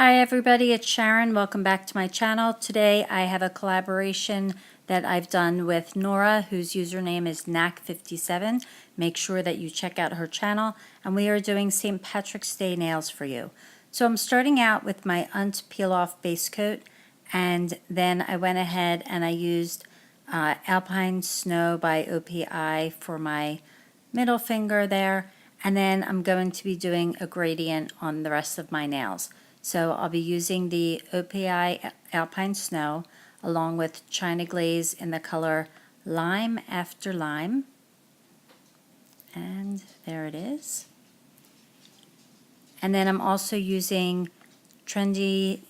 Hi everybody, it's Sharon. Welcome back to my channel. Today I have a collaboration that I've done with Nora, whose username is knack57. Make sure that you check out her channel, and we are doing St. Patrick's Day nails for you. So I'm starting out with my Peel Off base coat, and then I went ahead and I used Alpine Snow by OPI for my middle finger there, and then I'm going to be doing a gradient on the rest of my nails. So I'll be using the OPI Alpine Snow along with China Glaze in the color Lime After Lime. And there it is. And then I'm also using Trendy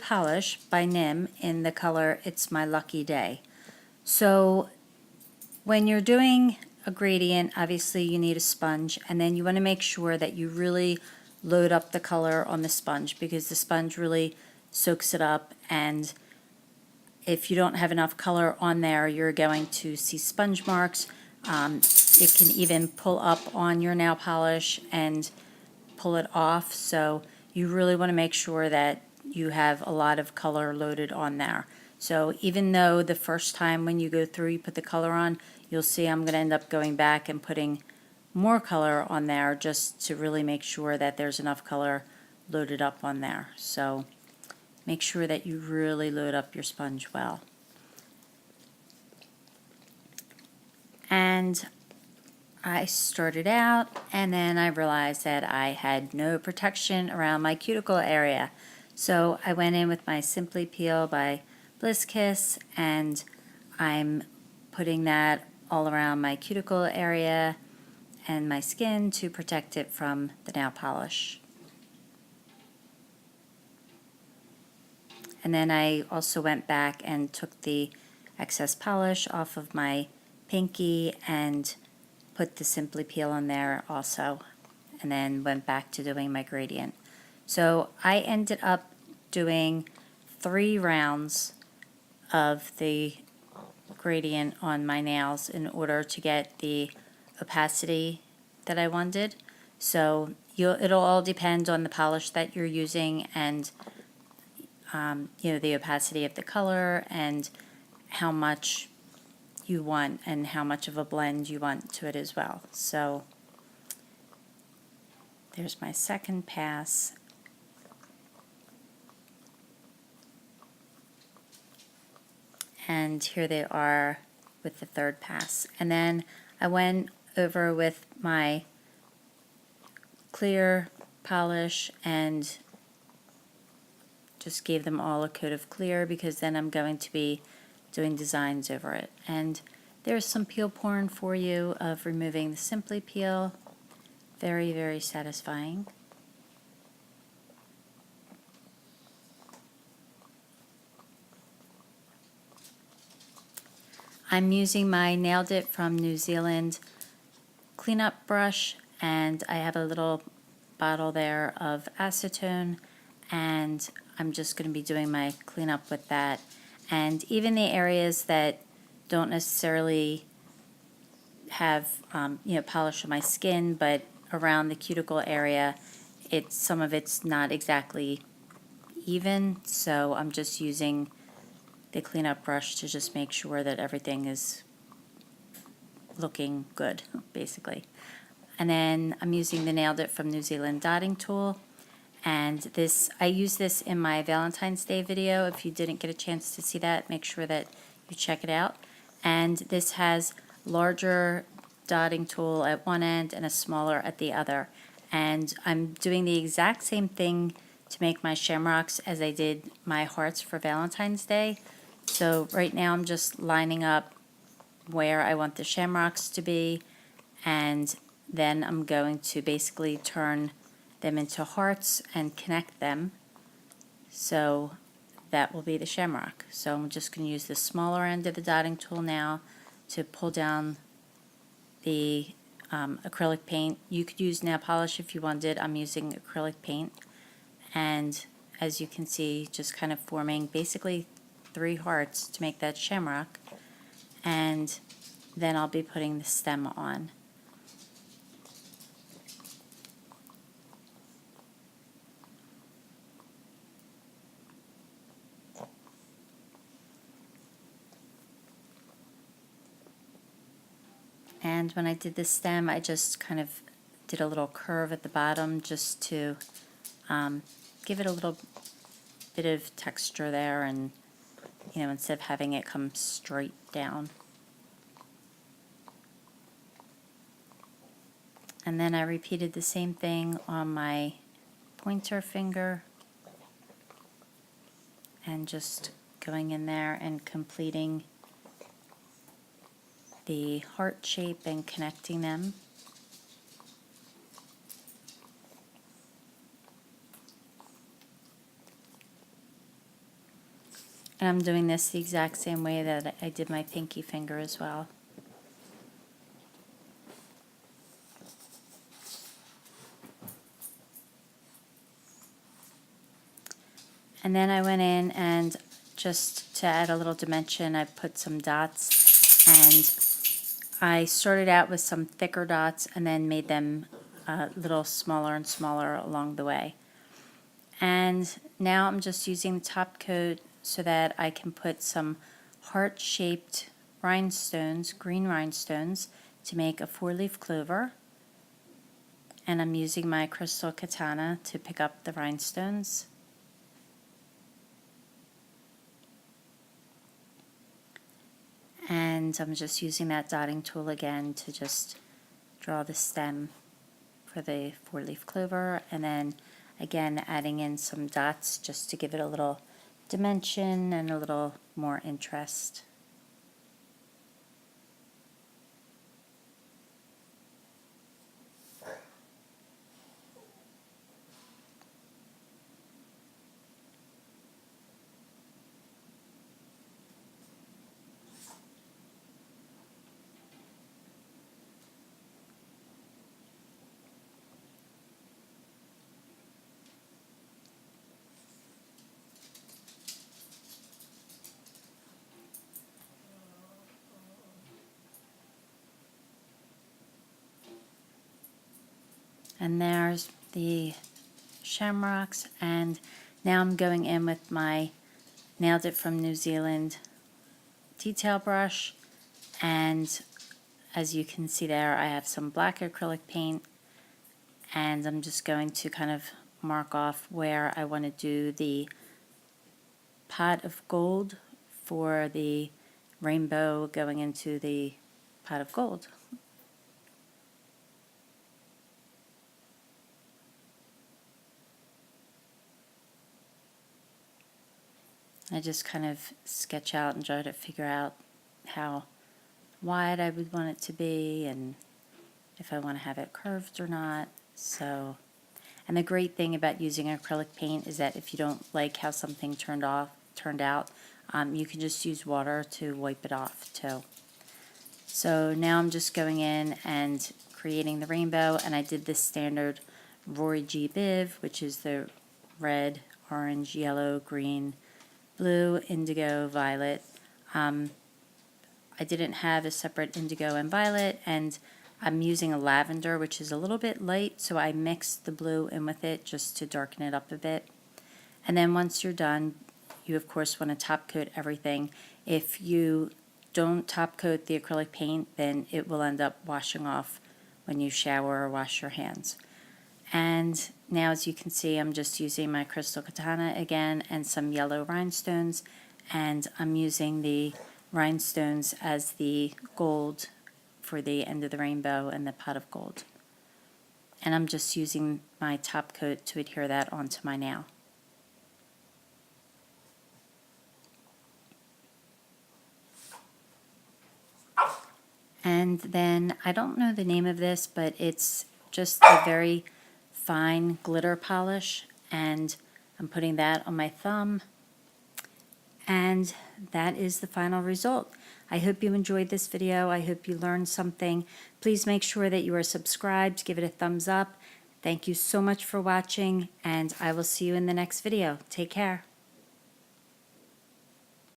Polish by Nim in the color It's My Lucky Day. So when you're doing a gradient, obviously you need a sponge, and then you want to make sure that you really load up the color on the sponge, because the sponge really soaks it up, and if you don't have enough color on there, you're going to see sponge marks. It can even pull up on your nail polish and pull it off, so you really want to make sure that you have a lot of color loaded on there. So even though the first time when you go through you put the color on, you'll see I'm going to end up going back and putting more color on there just to really make sure that there's enough color loaded up on there. So make sure that you really load up your sponge well. And I started out, and then I realized that I had no protection around my cuticle area. So I went in with my Simply Peel by Bliss Kiss, and I'm putting that all around my cuticle area and my skin to protect it from the nail polish. And then I also went back and took the excess polish off of my pinky and put the Simply Peel on there also, and then went back to doing my gradient. So I ended up doing 3 rounds of the gradient on my nails in order to get the opacity that I wanted. So it'll all depend on the polish that you're using, and the opacity of the color and how much you want and how much of a blend you want to it as well. So there's my second pass. And here they are with the third pass. And then I went over with my clear polish and just gave them all a coat of clear, because then I'm going to be doing designs over it. And there's some peel porn for you of removing the Simply Peel. Very, very satisfying. I'm using my Nailed It from New Zealand cleanup brush, and I have a little bottle there of acetone, and I'm just going to be doing my cleanup with that. And even the areas that don't necessarily have polish on my skin, but around the cuticle area, some of it's not exactly even, so I'm just using the cleanup brush to just make sure that everything is looking good, basically. And then I'm using the Nailed It from New Zealand dotting tool, and I use this in my Valentine's Day video. If you didn't get a chance to see that, make sure that you check it out. And this has larger dotting tool at one end and a smaller at the other. And I'm doing the exact same thing to make my shamrocks as I did my hearts for Valentine's Day. So right now I'm just lining up where I want the shamrocks to be, and then I'm going to basically turn them into hearts and connect them. So that will be the shamrock. So I'm just going to use the smaller end of the dotting tool now to pull down the acrylic paint. You could use nail polish if you wanted. I'm using acrylic paint, and as you can see, just kind of forming basically 3 hearts to make that shamrock, and then I'll be putting the stem on. And when I did the stem, I just kind of did a little curve at the bottom just to give it a little bit of texture there, and instead of having it come straight down. And then I repeated the same thing on my pointer finger, and just going in there and completing the heart shape and connecting them. And I'm doing this the exact same way that I did my pinky finger as well. And then I went in and just to add a little dimension, I put some dots, and I started out with some thicker dots and then made them a little smaller and smaller along the way. And now I'm just using the top coat so that I can put some heart-shaped rhinestones, green rhinestones, to make a 4-leaf clover. And I'm using my crystal katana to pick up the rhinestones. And I'm just using that dotting tool again to just draw the stem for the 4-leaf clover, and then again adding in some dots just to give it a little dimension and a little more interest. And there's the shamrocks, and now I'm going in with my Nailed It from New Zealand detail brush, and as you can see there, I have some black acrylic paint, and I'm just going to kind of mark off where I want to do the pot of gold for the rainbow going into the pot of gold. I just kind of sketch out and try to figure out how wide I would want it to be and if I want to have it curved or not. So, and the great thing about using acrylic paint is that if you don't like how something turned out, you can just use water to wipe it off too. So now I'm just going in and creating the rainbow, and I did this standard Roy G. Biv, which is the red, orange, yellow, green, blue, indigo, violet. I didn't have a separate indigo and violet, and I'm using a lavender, which is a little bit light, so I mixed the blue in with it just to darken it up a bit. And then once you're done, you of course want to top coat everything. If you don't top coat the acrylic paint, then it will end up washing off when you shower or wash your hands. And now, as you can see, I'm just using my crystal katana again and some yellow rhinestones, and I'm using the rhinestones as the gold for the end of the rainbow and the pot of gold. And I'm just using my top coat to adhere that onto my nail. And then, I don't know the name of this, but it's just a very fine glitter polish, and I'm putting that on my thumb, and that is the final result. I hope you enjoyed this video. I hope you learned something. Please make sure that you are subscribed, give it a thumbs up. Thank you so much for watching, and I will see you in the next video. Take care.